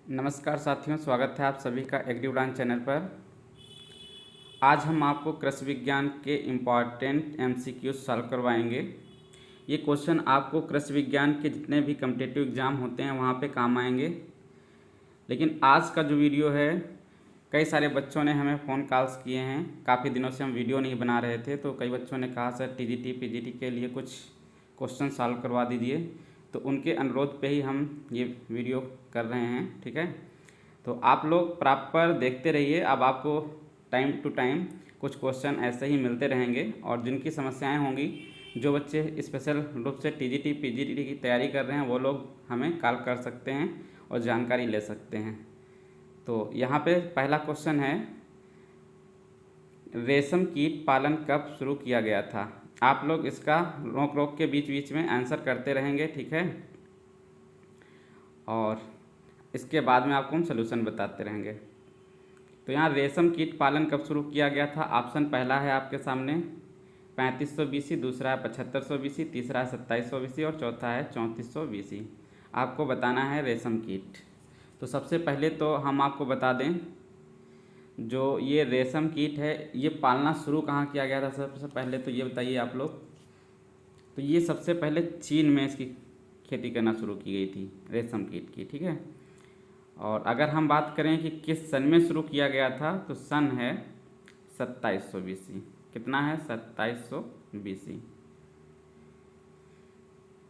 नमस्कार साथियों, स्वागत है आप सभी का एग्री उड़ान चैनल पर। आज हम आपको कृषि विज्ञान के इम्पॉर्टेंट एमसीक्यू सॉल्व करवाएंगे। ये क्वेश्चन आपको कृषि विज्ञान के जितने भी कम्पिटिटिव एग्ज़ाम होते हैं वहाँ पे काम आएंगे। लेकिन आज का जो वीडियो है, कई सारे बच्चों ने हमें फ़ोन कॉल्स किए हैं। काफ़ी दिनों से हम वीडियो नहीं बना रहे थे, तो कई बच्चों ने कहा सर टीजीटी पीजीटी के लिए कुछ क्वेश्चन सॉल्व करवा दीजिए। तो उनके अनुरोध पे ही हम ये वीडियो कर रहे हैं, ठीक है। तो आप लोग प्रॉपर देखते रहिए। अब आपको टाइम टू टाइम कुछ क्वेश्चन ऐसे ही मिलते रहेंगे, और जिनकी समस्याएं होंगी, जो बच्चे स्पेशल रूप से टीजीटी पीजीटी की तैयारी कर रहे हैं, वो लोग हमें कॉल कर सकते हैं और जानकारी ले सकते हैं। तो यहाँ पे पहला क्वेश्चन है, रेशम कीट पालन कब शुरू किया गया था। आप लोग इसका रोक रोक के बीच बीच में आंसर करते रहेंगे, ठीक है। और इसके बाद में आपको हम सलूशन बताते रहेंगे। तो यहाँ रेशम कीट पालन कब शुरू किया गया था। ऑप्शन पहला है आपके सामने 3500 BC, दूसरा है 7500 BC, तीसरा है 2700 BC और चौथा है 3400 BC। आपको बताना है रेशम कीट। तो सबसे पहले तो हम आपको बता दें, जो ये रेशम कीट है ये पालना शुरू कहाँ किया गया था। सबसे पहले तो ये बताइए आप लोग। तो ये सबसे पहले चीन में इसकी खेती करना शुरू की गई थी रेशम कीट की, ठीक है। और अगर हम बात करें कि किस सन में शुरू किया गया था, तो सन है 2700 BC। कितना है? 2700 BC।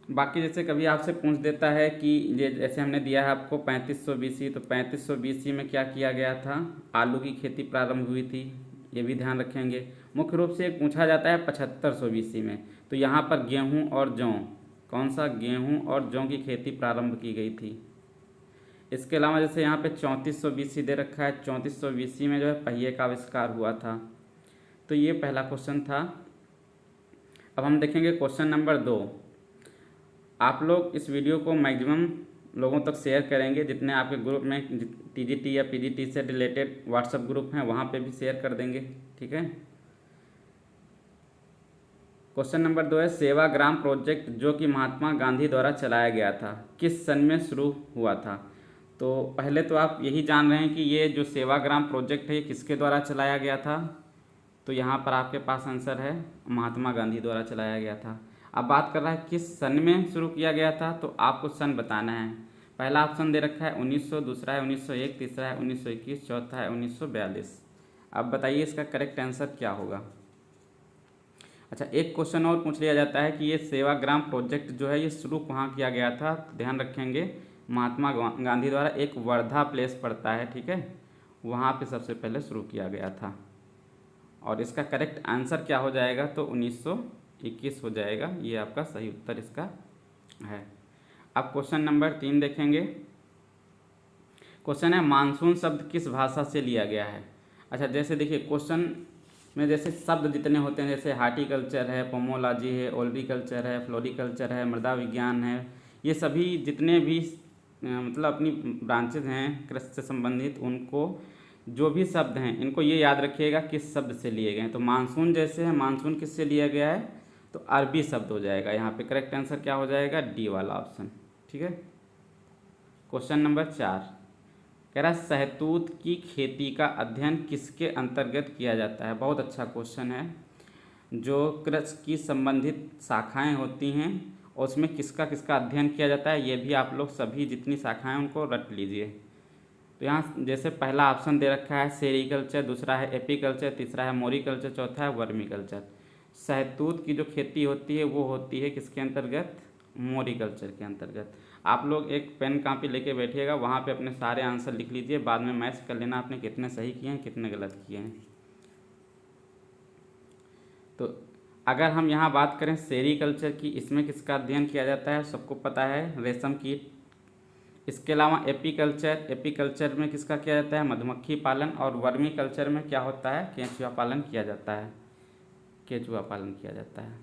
बाकी जैसे कभी आपसे पूछ देता है कि ये जैसे हमने दिया है आपको 3500 BC, तो 3500 BC में क्या किया गया था, आलू की खेती प्रारंभ हुई थी, ये भी ध्यान रखेंगे। मुख्य रूप से पूछा जाता है 7500 BC में, तो यहाँ पर गेहूँ और जौ, कौन सा, गेहूँ और जौ की खेती प्रारंभ की गई थी। इसके अलावा जैसे यहाँ पे 3400 BC दे रखा है, 3400 BC में जो है पहिए का आविष्कार हुआ था। तो ये पहला क्वेश्चन था। अब हम देखेंगे क्वेश्चन नंबर 2। आप लोग इस वीडियो को मैक्सिमम लोगों तक शेयर करेंगे, जितने आपके ग्रुप में टीजीटी या पीजीटी से रिलेटेड व्हाट्सएप ग्रुप हैं वहाँ पे भी शेयर कर देंगे, ठीक है। क्वेश्चन नंबर 2 है, सेवाग्राम प्रोजेक्ट जो कि महात्मा गांधी द्वारा चलाया गया था, किस सन में शुरू हुआ था। तो पहले तो आप यही जान रहे हैं कि ये जो सेवाग्राम प्रोजेक्ट है ये किसके द्वारा चलाया गया था। तो यहाँ पर आपके पास आंसर है महात्मा गांधी द्वारा चलाया गया था। अब बात कर रहा है किस सन में शुरू किया गया था, तो आपको सन बताना है। पहला ऑप्शन दे रखा है 1900, दूसरा है 1901, तीसरा है 1921, चौथा है 1942। अब बताइए इसका करेक्ट आंसर क्या होगा। अच्छा, एक क्वेश्चन और पूछ लिया जाता है कि ये सेवाग्राम प्रोजेक्ट जो है ये शुरू कहाँ किया गया था। ध्यान रखेंगे, महात्मा गांधी द्वारा, एक वर्धा प्लेस पड़ता है, ठीक है, वहाँ पे सबसे पहले शुरू किया गया था। और इसका करेक्ट आंसर क्या हो जाएगा, तो 1921 हो जाएगा। ये आपका सही उत्तर इसका है। अब क्वेश्चन नंबर 3 देखेंगे। क्वेश्चन है, मानसून शब्द किस भाषा से लिया गया है। अच्छा, जैसे देखिए क्वेश्चन में जैसे शब्द जितने होते हैं, जैसे हार्टिकल्चर है, पोमोलॉजी है, ओल्ड्रिकल्चर है, फ्लोरिकल्चर है, मृदा विज्ञान है, ये सभी जितने भी मतलब अपनी ब्रांचेज हैं कृषि से संबंधित, उनको जो भी शब्द हैं इनको ये याद रखिएगा किस शब्द से लिए गए हैं। तो मानसून जैसे है, मानसून किससे लिया गया है, तो अरबी शब्द हो जाएगा। यहाँ पे करेक्ट आंसर क्या हो जाएगा, डी वाला ऑप्शन, ठीक है। क्वेश्चन नंबर 4 कह रहा है, शहतूत की खेती का अध्ययन किसके अंतर्गत किया जाता है। बहुत अच्छा क्वेश्चन है। जो कृषि की संबंधित शाखाएं होती हैं उसमें किसका किसका अध्ययन किया जाता है, ये भी आप लोग सभी जितनी शाखाएं उनको रट लीजिए। तो यहाँ जैसे पहला ऑप्शन दे रखा है सेरीकल्चर, दूसरा है एपीकल्चर, तीसरा है मोरिकल्चर, चौथा है वर्मीकल्चर। शहतूत की जो खेती होती है वो होती है किसके अंतर्गत, मोरिकल्चर के अंतर्गत। आप लोग एक पेन कापी लेके बैठिएगा, वहाँ पे अपने सारे आंसर लिख लीजिए, बाद में मैच कर लेना आपने कितने सही किए हैं कितने गलत किए हैं। तो अगर हम यहाँ बात करें सेरीकल्चर की, इसमें किसका अध्ययन किया जाता है, सबको पता है, रेशम कीट। इसके अलावा एपीकल्चर, एपीकल्चर में किसका किया जाता है, मधुमक्खी पालन। और वर्मी कल्चर में क्या होता है, केंचुआ पालन किया जाता है, केंचुआ पालन किया जाता है।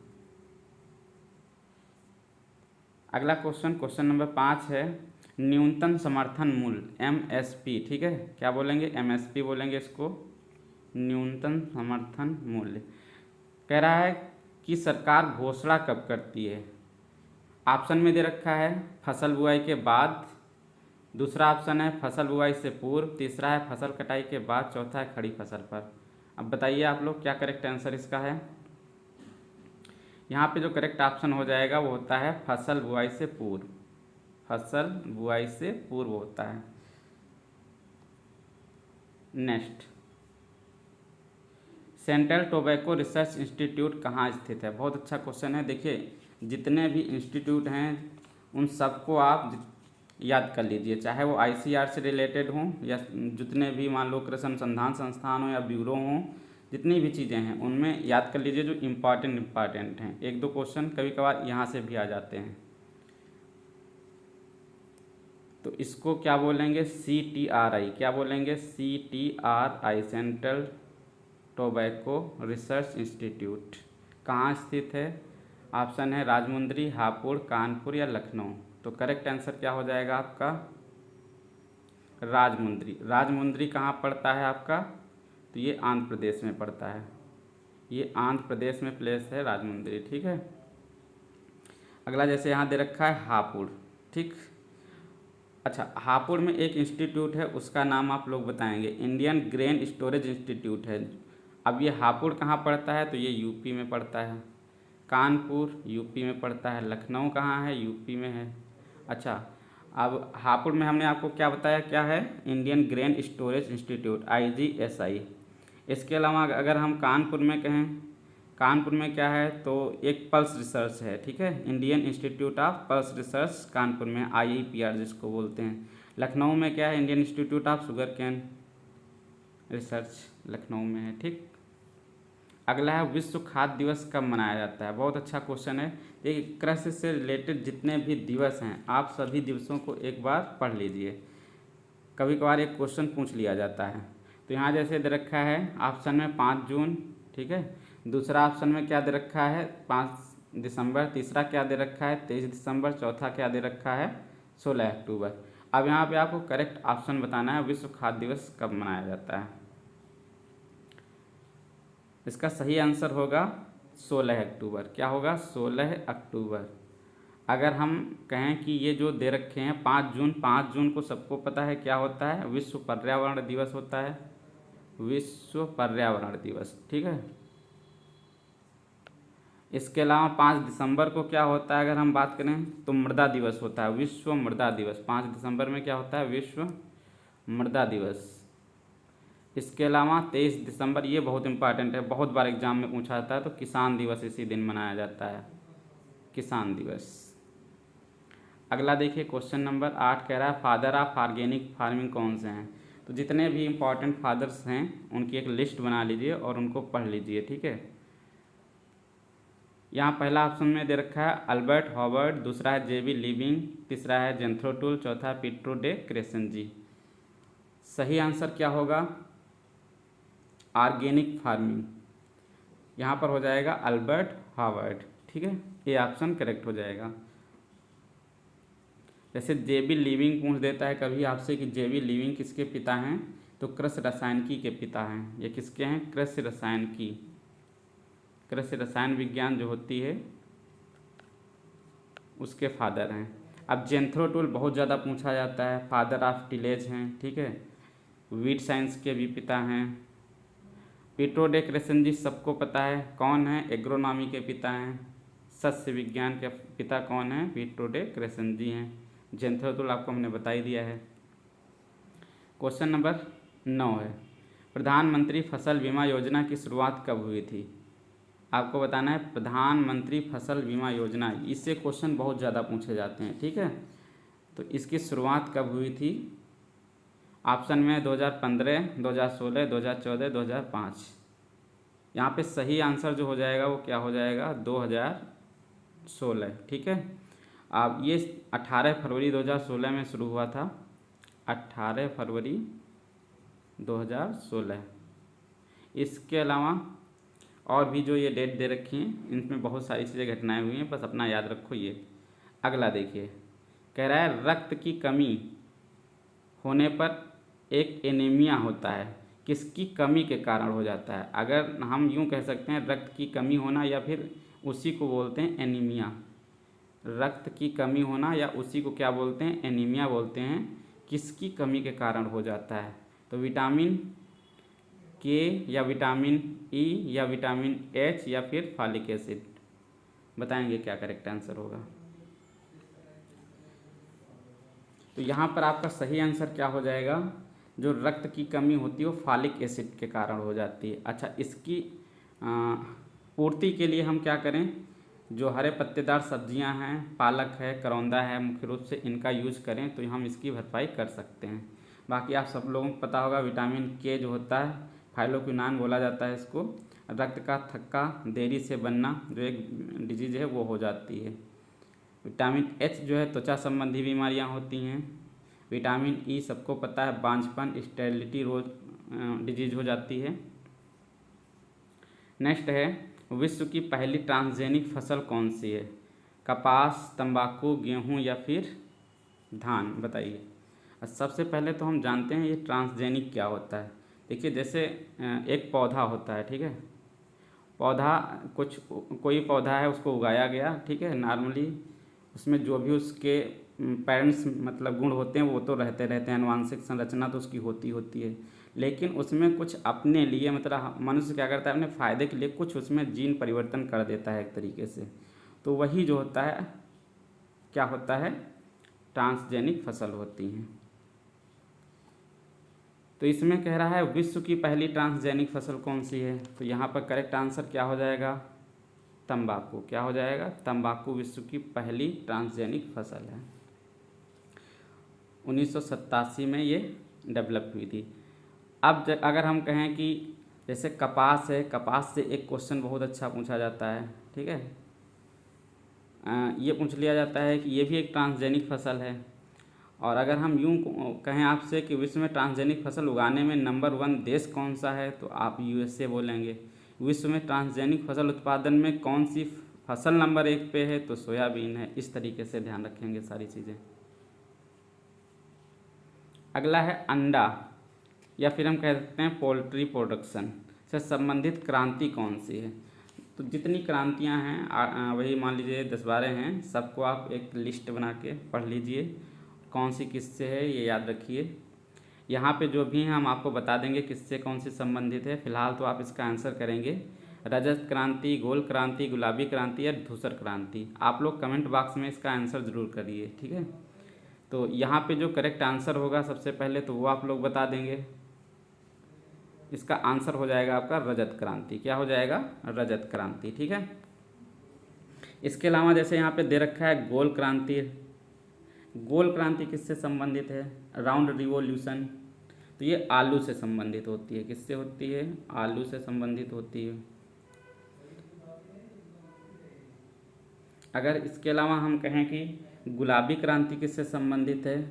अगला क्वेश्चन, क्वेश्चन नंबर 5 है, न्यूनतम समर्थन मूल्य एमएसपी, ठीक है, क्या बोलेंगे, एमएसपी बोलेंगे इसको, न्यूनतम समर्थन मूल्य। कह रहा है कि सरकार घोषणा कब करती है। ऑप्शन में दे रखा है फसल बुआई के बाद, दूसरा ऑप्शन है फसल बुआई से पूर्व, तीसरा है फसल कटाई के बाद, चौथा है खड़ी फसल पर। अब बताइए आप लोग क्या करेक्ट आंसर इसका है। यहाँ पे जो करेक्ट ऑप्शन हो जाएगा वो होता है फसल बुआई से पूर्व, फसल बुआई से पूर्व होता है। Next, central tobacco research institute कहाँ स्थित है। बहुत अच्छा क्वेश्चन है। देखिए जितने भी इंस्टीट्यूट हैं उन सबको आप याद कर लीजिए, चाहे वो आईसीआर से रिलेटेड हों या जितने भी मान लो कृषि अनुसंधान संस्थान हो या ब्यूरो हों, जितनी भी चीज़ें हैं उनमें याद कर लीजिए जो इम्पॉर्टेंट हैं। एक दो क्वेश्चन कभी कभार यहाँ से भी आ जाते हैं। तो इसको क्या बोलेंगे, CTRI, क्या बोलेंगे, CTRI, central tobacco research institute कहाँ स्थित है। ऑप्शन है राजमुंद्री, हापुड़, कानपुर या लखनऊ। तो करेक्ट आंसर क्या हो जाएगा आपका, राजमुंद्री। राजमुंद्री कहाँ पड़ता है आपका, तो ये आंध्र प्रदेश में पड़ता है, ये आंध्र प्रदेश में प्लेस है राजमुंद्री। ठीक है। अगला जैसे यहाँ दे रखा है हापुड़। ठीक, अच्छा हापुड़ में एक इंस्टीट्यूट है, उसका नाम आप लोग बताएंगे। इंडियन ग्रेन स्टोरेज इंस्टीट्यूट है। अब ये हापुड़ कहाँ पड़ता है, तो ये यूपी में पड़ता है। कानपुर यूपी में पड़ता है। लखनऊ कहाँ है, यूपी में है। अच्छा, अब हापुड़ में हमने आपको क्या बताया, क्या है, Indian grain storage institute, IGSI। इसके अलावा अगर हम कानपुर में कहें, कानपुर में क्या है, तो एक पल्स रिसर्च है। ठीक है, Indian institute of pulse research Kanpur में, IIPR जिसको बोलते हैं। लखनऊ में क्या है, Indian institute of sugar cane research Lucknow में है। ठीक, अगला है विश्व खाद्य दिवस कब मनाया जाता है। बहुत अच्छा क्वेश्चन है। देखिए कृषि से रिलेटेड जितने भी दिवस हैं आप सभी दिवसों को एक बार पढ़ लीजिए, कभी कभार एक क्वेश्चन पूछ लिया जाता है। तो यहाँ जैसे दे रखा है ऑप्शन में 5 जून, ठीक है। दूसरा ऑप्शन में क्या दे रखा है 5 दिसंबर, तीसरा क्या दे रखा है 23 दिसंबर, चौथा क्या दे रखा है 16 अक्टूबर। अब यहाँ पे आपको करेक्ट ऑप्शन बताना है विश्व खाद्य दिवस कब मनाया जाता है। इसका सही आंसर होगा 16 अक्टूबर। क्या होगा 16 अक्टूबर। अगर हम कहें कि ये जो दे रखे हैं 5 जून, 5 जून को सबको पता है क्या होता है, विश्व पर्यावरण दिवस होता है, विश्व पर्यावरण दिवस। ठीक है। इसके अलावा 5 दिसंबर को क्या होता है, अगर हम बात करें तो मृदा दिवस होता है, विश्व मृदा दिवस। 5 दिसंबर में क्या होता है, विश्व मृदा दिवस। इसके अलावा 23 दिसंबर, ये बहुत इंपॉर्टेंट है, बहुत बार एग्जाम में पूछा जाता है, तो किसान दिवस इसी दिन मनाया जाता है, किसान दिवस। अगला देखिए क्वेश्चन नंबर 8 कह रहा है फादर ऑफ ऑर्गेनिक फार्मिंग कौन से हैं। तो जितने भी इम्पॉर्टेंट फादर्स हैं उनकी एक लिस्ट बना लीजिए और उनको पढ़ लीजिए। ठीक है। यहाँ पहला ऑप्शन में दे रखा है अल्बर्ट हॉवर्ड, दूसरा है JB लिविंग, तीसरा है जेंथ्रो टूल, चौथा है पीट्रो डे क्रेसेंजी। सही आंसर क्या होगा, ऑर्गेनिक फार्मिंग, यहाँ पर हो जाएगा अल्बर्ट हॉवर्ड। ठीक है, ये ऑप्शन करेक्ट हो जाएगा। जैसे JB लिविंग पूछ देता है कभी आपसे कि JB लिविंग किसके पिता हैं, तो कृषि रसायनिकी के पिता हैं। ये किसके हैं, कृषि रसायनिकी, कृषि रसायन विज्ञान जो होती है उसके फादर हैं। अब जेंथ्रो टूल बहुत ज़्यादा पूछा जाता है, फादर ऑफ टिलेज हैं। ठीक है, वीट साइंस के भी पिता हैं। पीट्रो डे क्रेसेंजी सबको पता है कौन है, एग्रोनॉमी के पिता हैं। सस्य विज्ञान के पिता कौन है, पीट्रो डे क्रेसेंजी हैं। जेंथ्रो टूल आपको हमने बता ही दिया है। क्वेश्चन नंबर 9 है प्रधानमंत्री फसल बीमा योजना की शुरुआत कब हुई थी। आपको बताना है प्रधानमंत्री फसल बीमा योजना, इससे क्वेश्चन बहुत ज़्यादा पूछे जाते हैं। ठीक है, तो इसकी शुरुआत कब हुई थी। ऑप्शन में 2015, 2016, 2014, 2005। यहाँ पे सही आंसर जो हो जाएगा वो क्या हो जाएगा 2016। ठीक है। अब ये 18 फरवरी 2016 में शुरू हुआ था, 18 फरवरी 2016। इसके अलावा और भी जो ये डेट दे रखी हैं इनमें बहुत सारी चीज़ें घटनाएं हुई हैं, बस अपना याद रखो ये। अगला देखिए कह रहा है रक्त की कमी होने पर एक एनीमिया होता है, किसकी कमी के कारण हो जाता है। अगर हम यूँ कह सकते हैं रक्त की कमी होना या फिर उसी को बोलते हैं एनीमिया। रक्त की कमी होना या उसी को क्या बोलते हैं, एनीमिया बोलते हैं। किसकी कमी के कारण हो जाता है? तो विटामिन के या विटामिन ई या विटामिन एच या फिर फॉलिक एसिड, बताएंगे क्या करेक्ट आंसर होगा। तो यहाँ पर आपका सही आंसर क्या हो जाएगा, जो रक्त की कमी होती है वो फॉलिक एसिड के कारण हो जाती है। अच्छा, इसकी पूर्ति के लिए हम क्या करें, जो हरे पत्तेदार सब्जियां हैं, पालक है, करौंदा है, मुख्य रूप से इनका यूज करें तो हम इसकी भरपाई कर सकते हैं। बाकी आप सब लोगों को पता होगा विटामिन के जो होता है, फाइलोक्विनान बोला जाता है इसको, रक्त का थक्का देरी से बनना जो एक डिजीज है वो हो जाती है। विटामिन एच जो है त्वचा संबंधी बीमारियां होती हैं। विटामिन ई सबको पता है, बांझपन स्टेरिलिटी रोज डिजीज हो जाती है। नेक्स्ट है, विश्व की पहली ट्रांसजेनिक फसल कौन सी है? कपास, तंबाकू, गेहूं या फिर धान, बताइए। सबसे पहले तो हम जानते हैं ये ट्रांसजेनिक क्या होता है। देखिए, जैसे एक पौधा होता है, ठीक है, पौधा कोई पौधा है, उसको उगाया गया, ठीक है, नॉर्मली उसमें जो भी उसके पेरेंट्स मतलब गुण होते हैं वो तो रहते हैं, आनुवांशिक संरचना तो उसकी होती है, लेकिन उसमें कुछ अपने लिए मतलब मनुष्य क्या करता है, अपने फ़ायदे के लिए कुछ उसमें जीन परिवर्तन कर देता है एक तरीके से, तो वही जो होता है क्या होता है, ट्रांसजेनिक फसल होती हैं। तो इसमें कह रहा है विश्व की पहली ट्रांसजेनिक फसल कौन सी है, तो यहाँ पर करेक्ट आंसर क्या हो जाएगा, तंबाकू। क्या हो जाएगा, तंबाकू विश्व की पहली ट्रांसजेनिक फसल है। 1987 में ये डेवलप हुई थी। अब अगर हम कहें कि जैसे कपास है, कपास से एक क्वेश्चन बहुत अच्छा पूछा जाता है, ठीक है, ये पूछ लिया जाता है कि ये भी एक ट्रांसजेनिक फसल है। और अगर हम यूँ कहें आपसे कि विश्व में ट्रांसजेनिक फसल उगाने में नंबर 1 देश कौन सा है, तो आप यूएसए बोलेंगे। विश्व में ट्रांसजेनिक फसल उत्पादन में कौन सी फसल नंबर 1 पे है, तो सोयाबीन है। इस तरीके से ध्यान रखेंगे सारी चीज़ें। अगला है अंडा या फिर हम कह सकते हैं पोल्ट्री प्रोडक्शन से संबंधित क्रांति कौन सी है। तो जितनी क्रांतियां हैं वही मान लीजिए 10-12 हैं, सबको आप एक लिस्ट बना के पढ़ लीजिए, कौन सी किससे है ये याद रखिए। यहाँ पे जो भी हैं हम आपको बता देंगे किससे कौन सी संबंधित है। फिलहाल तो आप इसका आंसर करेंगे रजत क्रांति, गोल क्रांति, गुलाबी क्रांति या धूसर क्रांति। आप लोग कमेंट बॉक्स में इसका आंसर ज़रूर करिए, ठीक है। तो यहाँ पे जो करेक्ट आंसर होगा सबसे पहले तो वो आप लोग बता देंगे। इसका आंसर हो जाएगा आपका रजत क्रांति। क्या हो जाएगा, रजत क्रांति, ठीक है। इसके अलावा जैसे यहाँ पे दे रखा है गोल क्रांति। गोल क्रांति किससे संबंधित है, राउंड रिवॉल्यूशन, तो ये आलू से संबंधित होती है। किससे होती है, आलू से संबंधित होती है। अगर इसके अलावा हम कहें कि गुलाबी क्रांति किससे संबंधित है,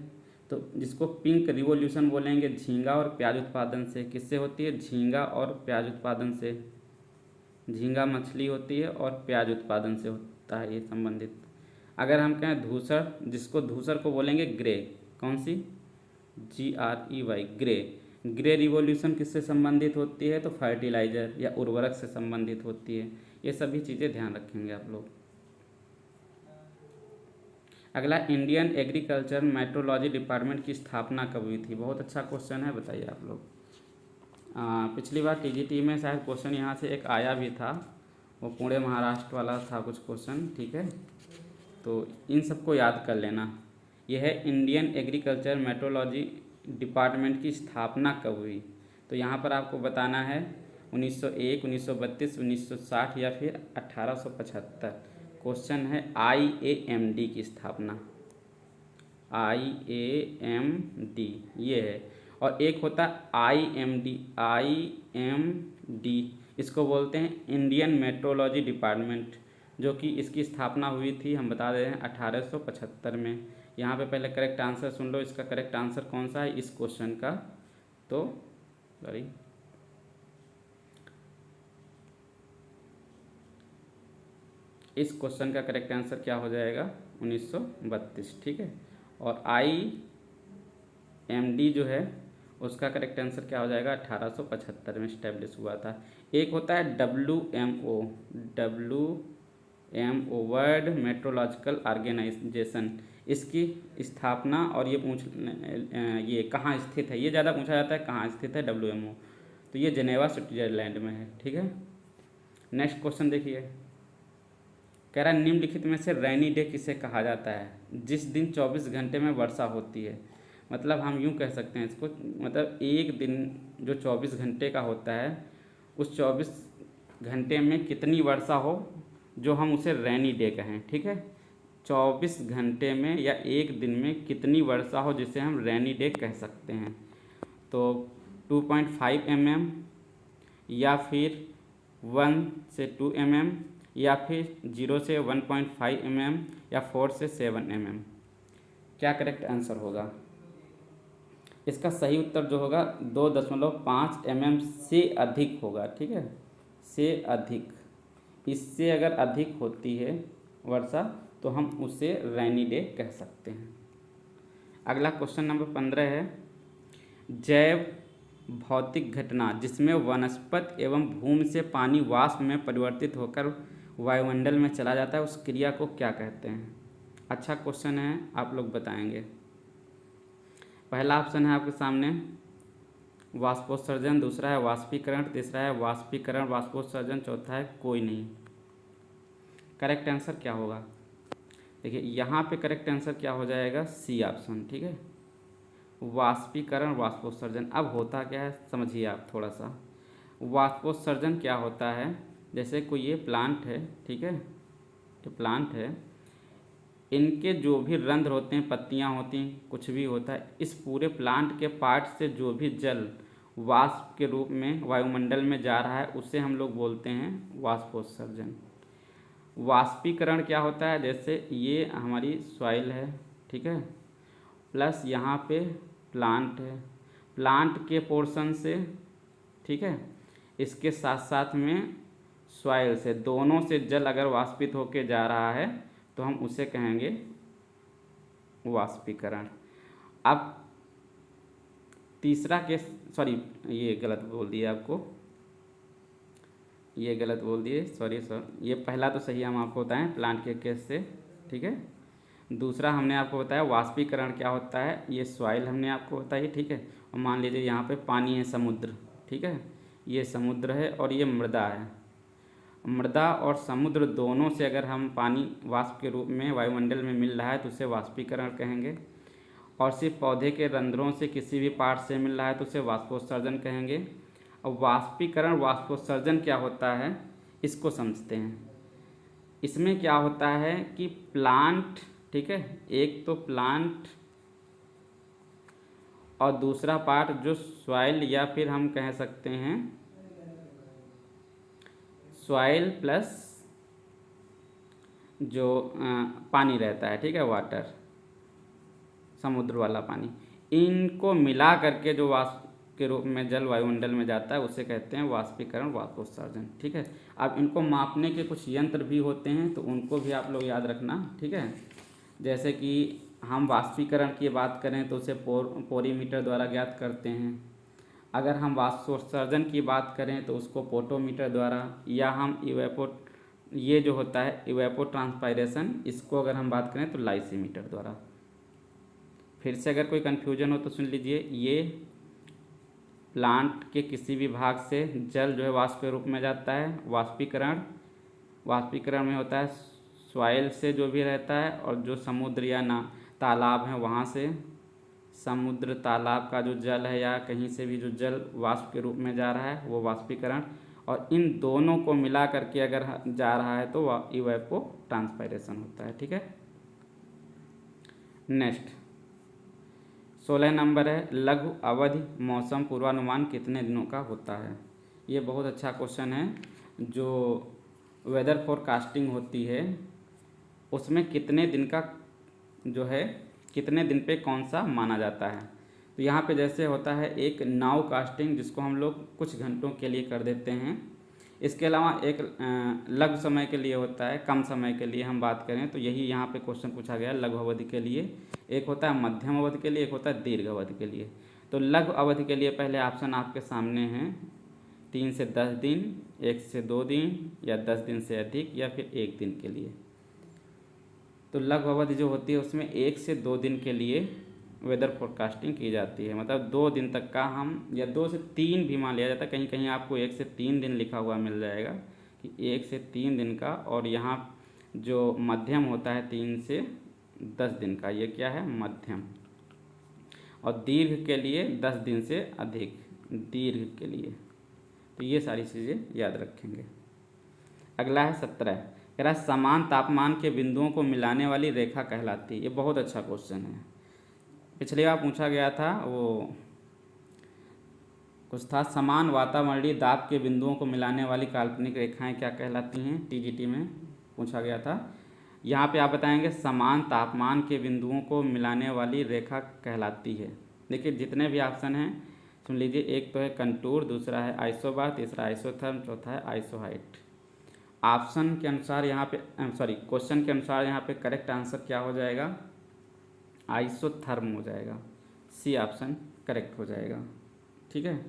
तो जिसको पिंक रिवॉल्यूशन बोलेंगे, झींगा और प्याज उत्पादन से। किससे होती है, झींगा और प्याज उत्पादन से। झींगा मछली होती है और प्याज उत्पादन से होता है ये संबंधित। अगर हम कहें धूसर, जिसको धूसर को बोलेंगे ग्रे, कौन सी, GREY, ग्रे। ग्रे रिवॉल्यूशन किससे संबंधित होती है, तो फर्टिलाइजर या उर्वरक से संबंधित होती है। ये सभी चीज़ें ध्यान रखेंगे आप लोग। अगला, इंडियन एग्रीकल्चर मेट्रोलॉजी डिपार्टमेंट की स्थापना कब हुई थी। बहुत अच्छा क्वेश्चन है, बताइए आप लोग। पिछली बार TGT में शायद क्वेश्चन यहाँ से एक आया भी था, वो पुणे महाराष्ट्र वाला था कुछ क्वेश्चन, ठीक है। तो इन सबको याद कर लेना। यह है इंडियन एग्रीकल्चर मेट्रोलॉजी डिपार्टमेंट की स्थापना कब हुई, तो यहाँ पर आपको बताना है 1901, 1932, 1960 या फिर 1875। क्वेश्चन है IAMD की स्थापना, IAMD ये है। और एक होता है IMD, इसको बोलते हैं इंडियन मेट्रोलॉजी डिपार्टमेंट, जो कि इसकी स्थापना हुई थी, हम बता दे रहे हैं 1875 में। यहाँ पे पहले करेक्ट आंसर सुन लो, इसका करेक्ट आंसर कौन सा है इस क्वेश्चन का, तो सॉरी इस क्वेश्चन का करेक्ट आंसर क्या हो जाएगा, 1932, ठीक है। और IMD जो है उसका करेक्ट आंसर क्या हो जाएगा, 1875 में स्टैब्लिश हुआ था। एक होता है WMO, वर्ल्ड मेट्रोलॉजिकल ऑर्गेनाइजेशन, इसकी स्थापना और ये कहाँ स्थित है, ये ज़्यादा पूछा जाता है कहाँ स्थित है WMO, तो ये जेनेवा स्विट्जरलैंड में है। ठीक है, नेक्स्ट क्वेश्चन देखिए, कह रहा है निम्नलिखित में से रैनी डे किसे कहा जाता है, जिस दिन 24 घंटे में वर्षा होती है। मतलब हम यूँ कह सकते हैं इसको, मतलब एक दिन जो 24 घंटे का होता है उस 24 घंटे में कितनी वर्षा हो, जो हम उसे रैनी डे कहें। ठीक है, 24 घंटे में या एक दिन में कितनी वर्षा हो जिसे हम रैनी डे कह सकते हैं। तो 2.5 mm या फिर 1 से 2 mm या फिर 0 से 1.5 mm या 4 से 7 mm। क्या करेक्ट आंसर होगा? इसका सही उत्तर जो होगा 2.5 mm से अधिक होगा। ठीक है, से अधिक, इससे अगर अधिक होती है वर्षा तो हम उसे रैनी डे कह सकते हैं। अगला क्वेश्चन नंबर 15 है, जैव भौतिक घटना जिसमें वनस्पति एवं भूमि से पानी वाष्प में परिवर्तित होकर वायुमंडल में चला जाता है, उस क्रिया को क्या कहते हैं? अच्छा क्वेश्चन है, आप लोग बताएंगे। पहला ऑप्शन है आपके सामने वाष्पोत्सर्जन, दूसरा है वाष्पीकरण, तीसरा है वाष्पीकरण वाष्पोत्सर्जन, चौथा है कोई नहीं। करेक्ट आंसर क्या होगा? देखिए यहाँ पे करेक्ट आंसर क्या हो जाएगा, सी ऑप्शन। ठीक है, वाष्पीकरण वाष्पोत्सर्जन। अब होता क्या है समझिए आप थोड़ा सा। वाष्पोत्सर्जन क्या होता है, जैसे कोई ये प्लांट है, ठीक है, ये प्लांट है, इनके जो भी रंध्र होते हैं, पत्तियां होती हैं, कुछ भी होता है, इस पूरे प्लांट के पार्ट से जो भी जल वाष्प के रूप में वायुमंडल में जा रहा है उसे हम लोग बोलते हैं वाष्पोत्सर्जन। वाष्पीकरण क्या होता है, जैसे ये हमारी सॉइल है, ठीक है, प्लस यहाँ पे प्लांट है, प्लांट के पोर्शन से, ठीक है, इसके साथ साथ में सॉइल से, दोनों से जल अगर वाष्पित होके जा रहा है तो हम उसे कहेंगे वाष्पीकरण। अब तीसरा केस, सॉरी ये गलत बोल दिया आपको, ये गलत बोल दिए, सॉरी, ये पहला तो सही हम आपको बताएं प्लांट के केस से। ठीक है, दूसरा हमने आपको बताया वाष्पीकरण क्या होता है, ये सॉइल हमने आपको बताई। ठीक है, और मान लीजिए यहाँ पे पानी है, समुद्र, ठीक है, ये समुद्र है और ये मृदा है। मृदा और समुद्र दोनों से अगर हम पानी वाष्प के रूप में वायुमंडल में मिल रहा है तो उसे वाष्पीकरण कहेंगे, और सिर्फ पौधे के रंध्रों से किसी भी पार्ट से मिल रहा है तो उसे वाष्पोत्सर्जन कहेंगे। अब वाष्पीकरण वाष्पोत्सर्जन क्या होता है इसको समझते हैं। इसमें क्या होता है कि प्लांट, ठीक है, एक तो प्लांट और दूसरा पार्ट जो सॉइल, या फिर हम कह सकते हैं सॉइल प्लस जो पानी रहता है, ठीक है, वाटर, समुद्र वाला पानी, इनको मिला करके जो वाष्प के रूप में जल वायुमंडल में जाता है उसे कहते हैं वाष्पीकरण वाष्पोत्सर्जन। ठीक है, अब इनको मापने के कुछ यंत्र भी होते हैं तो उनको भी आप लोग याद रखना। ठीक है, जैसे कि हम वाष्पीकरण की बात करें तो उसे पोरीमीटर द्वारा ज्ञात करते हैं। अगर हम वाष्पोत्सर्जन की बात करें तो उसको पोटोमीटर द्वारा, या हम ये जो होता है इवेपो ट्रांसपायरेशन, इसको अगर हम बात करें तो लाइसीमीटर द्वारा। फिर से अगर कोई कन्फ्यूजन हो तो सुन लीजिए, ये प्लांट के किसी भी भाग से जल जो है वाष्प के रूप में जाता है, वाष्पीकरण में होता है सॉइल से जो भी रहता है, और जो समुद्र या तालाब है वहाँ से, समुद्र तालाब का जो जल है या कहीं से भी जो जल वाष्प के रूप में जा रहा है वो वाष्पीकरण, और इन दोनों को मिला करके अगर जा रहा है तो इवेपो ट्रांसपायरेशन होता है। ठीक है, नेक्स्ट 16 नंबर है, लघु अवधि मौसम पूर्वानुमान कितने दिनों का होता है? ये बहुत अच्छा क्वेश्चन है। जो वेदर फोरकास्टिंग होती है उसमें कितने दिन का जो है, कितने दिन पे कौन सा माना जाता है। तो यहाँ पे जैसे होता है एक नाउ कास्टिंग, जिसको हम लोग कुछ घंटों के लिए कर देते हैं। इसके अलावा एक लघु समय के लिए होता है, कम समय के लिए हम बात करें तो यही यहाँ पे क्वेश्चन पूछा गया लघु अवधि के लिए। एक होता है मध्यम अवधि के लिए, एक होता है दीर्घ अवधि के लिए। तो लघु अवधि के लिए पहले ऑप्शन आपके सामने हैं 3 से 10 दिन, 1 से 2 दिन, या 10 दिन से अधिक, या फिर 1 दिन के लिए। तो लघु अवधि जो होती है उसमें 1 से 2 दिन के लिए वेदर फोरकास्टिंग की जाती है, मतलब 2 दिन तक का हम, या 2 से 3 भी मान लिया जाता है, कहीं कहीं आपको 1 से 3 दिन लिखा हुआ मिल जाएगा कि 1 से 3 दिन का, और यहाँ जो मध्यम होता है 3 से 10 दिन का, ये क्या है मध्यम, और दीर्घ के लिए 10 दिन से अधिक, दीर्घ के लिए। तो ये सारी चीज़ें याद रखेंगे। अगला है 17, कह रहा है समान तापमान के बिंदुओं को मिलाने वाली रेखा कहलाती है। ये बहुत अच्छा क्वेश्चन है, पिछली बार पूछा गया था, वो कुछ था, समान वातावरणीय दाब के बिंदुओं को मिलाने वाली काल्पनिक रेखाएं क्या कहलाती हैं, टीजीटी में पूछा गया था। यहाँ पे आप बताएंगे समान तापमान के बिंदुओं को मिलाने वाली रेखा कहलाती है। देखिए जितने भी ऑप्शन हैं सुन लीजिए, एक तो है कंटूर, दूसरा है आइसोबार, तीसरा आइसोथर्म, चौथा है आइसोहाइट। ऑप्शन के अनुसार यहाँ पे क्वेश्चन के अनुसार यहाँ पे करेक्ट आंसर क्या हो जाएगा, आइसोथर्म हो जाएगा, सी ऑप्शन करेक्ट हो जाएगा। ठीक है।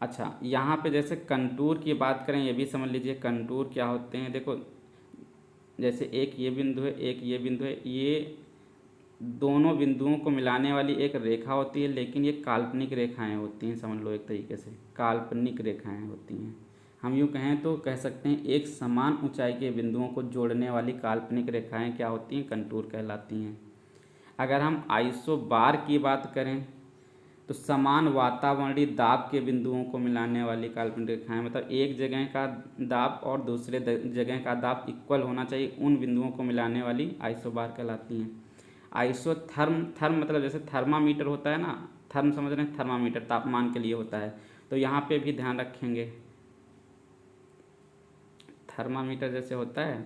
अच्छा, यहाँ पे जैसे कंटूर की बात करें, ये भी समझ लीजिए कंटूर क्या होते हैं। देखो जैसे एक ये बिंदु है, एक ये बिंदु है, ये दोनों बिंदुओं को मिलाने वाली एक रेखा होती है, लेकिन ये काल्पनिक रेखाएं होती हैं, समझ लो एक तरीके से काल्पनिक रेखाएं होती हैं। हम यूँ कहें तो कह सकते हैं एक समान ऊंचाई के बिंदुओं को जोड़ने वाली काल्पनिक रेखाएं क्या होती हैं, कंटूर कहलाती हैं। अगर हम आइसोबार की बात करें तो समान वातावरणीय दाब के बिंदुओं को मिलाने वाली काल्पनिक रेखाएं, मतलब एक जगह का दाब और दूसरे जगह का दाब इक्वल होना चाहिए, उन बिंदुओं को मिलाने वाली आइसोबार कहलाती हैं। आइसोथर्म, थर्म मतलब जैसे थर्मामीटर होता है ना, थर्म समझ रहे हैं, थर्मामीटर तापमान के लिए होता है, तो यहाँ पे भी ध्यान रखेंगे, थर्मामीटर जैसे होता है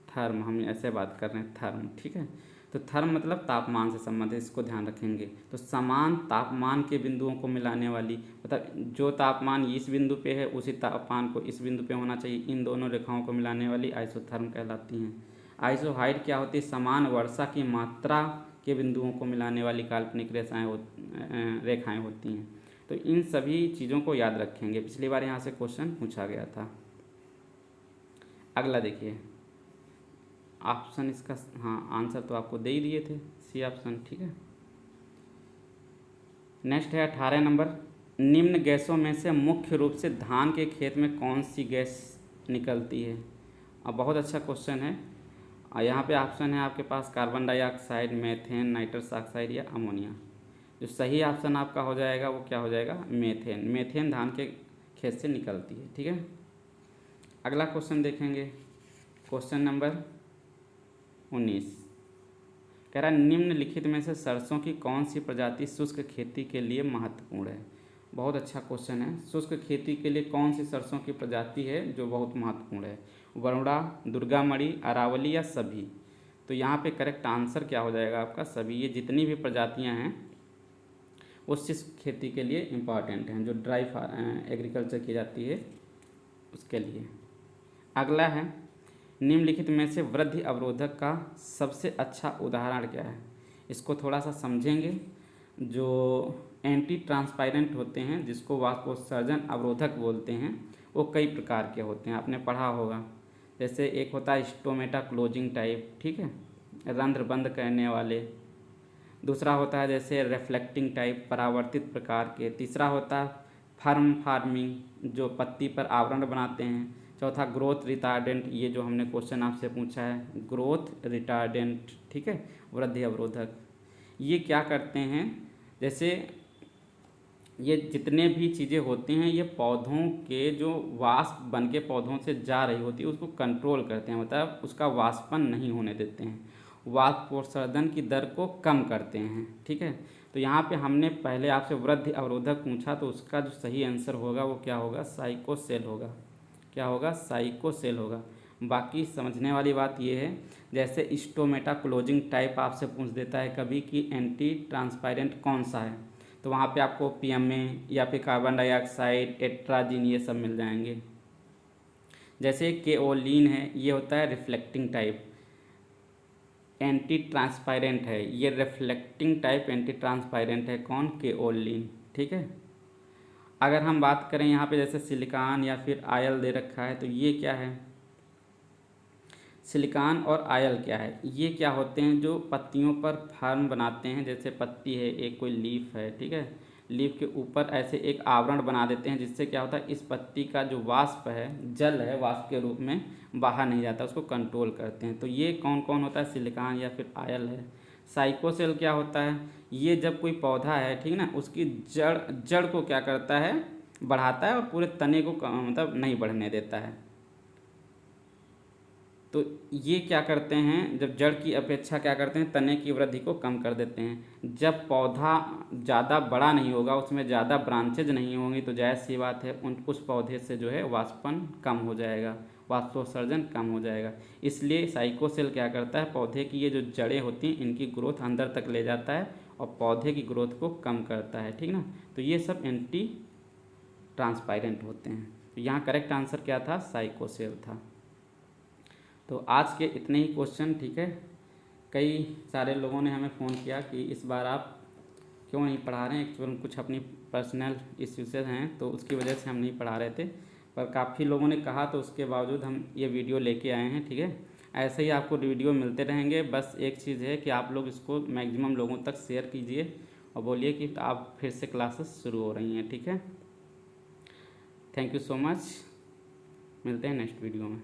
थर्म, हम ऐसे बात कर रहे हैं थर्म, ठीक है। तो थर्म मतलब तापमान से संबंधित, इसको ध्यान रखेंगे। तो समान तापमान के बिंदुओं को मिलाने वाली, मतलब जो तापमान इस बिंदु पे है उसी तापमान को इस बिंदु पे होना चाहिए, इन दोनों रेखाओं को मिलाने वाली आइसोथर्म कहलाती हैं। आइसोहाइड क्या होती है, समान वर्षा की मात्रा के बिंदुओं को मिलाने वाली काल्पनिक रेखाएँ होती हैं। तो इन सभी चीज़ों को याद रखेंगे, पिछली बार यहाँ से क्वेश्चन पूछा गया था। अगला देखिए ऑप्शन इसका, हाँ आंसर तो आपको दे ही दिए थे, सी ऑप्शन, ठीक है। नेक्स्ट है 18 नंबर, निम्न गैसों में से मुख्य रूप से धान के खेत में कौन सी गैस निकलती है। अब बहुत अच्छा क्वेश्चन है। यहाँ पे ऑप्शन है आपके पास carbon dioxide, methane, nitrous oxide या अमोनिया। जो सही ऑप्शन आपका हो जाएगा वो क्या हो जाएगा, मेथेन। मेथेन धान के खेत से निकलती है, ठीक है। अगला क्वेश्चन देखेंगे, क्वेश्चन नंबर 19, कह रहा है निम्नलिखित में से सरसों की कौन सी प्रजाति शुष्क खेती के लिए महत्वपूर्ण है। बहुत अच्छा क्वेश्चन है, शुष्क खेती के लिए कौन सी सरसों की प्रजाति है जो बहुत महत्वपूर्ण है, वरुणा, दुर्गामणि, अरावली या सभी। तो यहाँ पे करेक्ट आंसर क्या हो जाएगा आपका, सभी। ये जितनी भी प्रजातियाँ हैं वो शुष्क खेती के लिए इम्पॉर्टेंट हैं, जो ड्राई एग्रीकल्चर की जाती है उसके लिए। अगला है निम्नलिखित में से वृद्धि अवरोधक का सबसे अच्छा उदाहरण क्या है। इसको थोड़ा सा समझेंगे। जो एंटी ट्रांसपायरेंट होते हैं, जिसको वाष्पोत्सर्जन अवरोधक बोलते हैं, वो कई प्रकार के होते हैं, आपने पढ़ा होगा। जैसे एक होता है स्टोमेटा क्लोजिंग टाइप, ठीक है, रंध्र बंद करने वाले। दूसरा होता है जैसे रिफ्लेक्टिंग टाइप, परावर्तित प्रकार के। तीसरा होता है फार्मिंग, जो पत्ती पर आवरण बनाते हैं। चौथा ग्रोथ रिटार्डेंट, ये जो हमने क्वेश्चन आपसे पूछा है, ग्रोथ रिटार्डेंट, ठीक है, वृद्धि अवरोधक। ये क्या करते हैं, जैसे ये जितने भी चीज़ें होती हैं, ये पौधों के जो वाष्प बन के पौधों से जा रही होती है उसको कंट्रोल करते हैं, मतलब उसका वाष्पन नहीं होने देते हैं, वाष्पोत्सर्जन की दर को कम करते हैं, ठीक है। तो यहाँ पे हमने पहले आपसे वृद्धि अवरोधक पूछा, तो उसका जो सही आंसर होगा वो क्या होगा, साइकोसेल होगा। क्या होगा, साइकोसेल होगा। बाकी समझने वाली बात ये है, जैसे स्टोमेटा क्लोजिंग टाइप आपसे पूछ देता है कभी कि एंटी ट्रांसपायरेंट कौन सा है, तो वहाँ पे आपको PMA या फिर कार्बन डाइऑक्साइड, एट्राजिन, ये सब मिल जाएंगे। जैसे केओलिन है, ये होता है रिफ्लेक्टिंग टाइप, एंटी ट्रांसपायरेंट है। ये रिफ्लेक्टिंग टाइप एंटी ट्रांसपायरेंट है, कौन, केओलिन, ठीक है। अगर हम बात करें यहाँ पे जैसे सिलिकॉन या फिर आयल दे रखा है, तो ये क्या है, सिलिकॉन और आयल क्या है? ये क्या होते हैं? जो पत्तियों पर फार्म बनाते हैं, जैसे पत्ती है, एक कोई लीफ है, ठीक है, लीफ के ऊपर ऐसे एक आवरण बना देते हैं, जिससे क्या होता है, इस पत्ती का जो वाष्प है, जल है, वाष्प के रूप में बाहर नहीं जाता, उसको कंट्रोल करते हैं। तो ये कौन कौन होता है? सिलिकॉन या फिर आयल है। साइकोसेल क्या होता है? ये जब कोई पौधा है, ठीक ना, उसकी जड़ जड़ को क्या करता है? बढ़ाता है, और पूरे तने को मतलब नहीं बढ़ने देता है। तो ये क्या करते हैं? जब जड़ की अपेक्षा क्या करते हैं? तने की वृद्धि को कम कर देते हैं। जब पौधा ज़्यादा बड़ा नहीं होगा, उसमें ज़्यादा ब्रांचेज नहीं होंगी, तो जायज़ सी बात है उस पौधे से जो है वाष्पन कम हो जाएगा, वाष्पोत्सर्जन कम हो जाएगा। इसलिए साइकोसेल क्या करता है? पौधे की ये जो जड़ें होती हैं, इनकी ग्रोथ अंदर तक ले जाता है और पौधे की ग्रोथ को कम करता है, ठीक ना। तो ये सब एंटी ट्रांसपायरेंट होते हैं। तो यहाँ करेक्ट आंसर क्या था? साइकोसेल था। तो आज के इतने ही क्वेश्चन, ठीक है। कई सारे लोगों ने हमें फ़ोन किया कि इस बार आप क्यों नहीं पढ़ा रहे हैं, एक्चुअल कुछ अपनी पर्सनल इश्यूज़ हैं, तो उसकी वजह से हम नहीं पढ़ा रहे थे, पर काफ़ी लोगों ने कहा, तो उसके बावजूद हम ये वीडियो लेके आए हैं, ठीक है। ऐसे ही आपको वीडियो मिलते रहेंगे। बस एक चीज़ है कि आप लोग इसको मैक्सिमम लोगों तक शेयर कीजिए और बोलिए कि आप फिर से क्लासेस शुरू हो रही हैं, ठीक है। Thank you so much. मिलते हैं नेक्स्ट वीडियो में।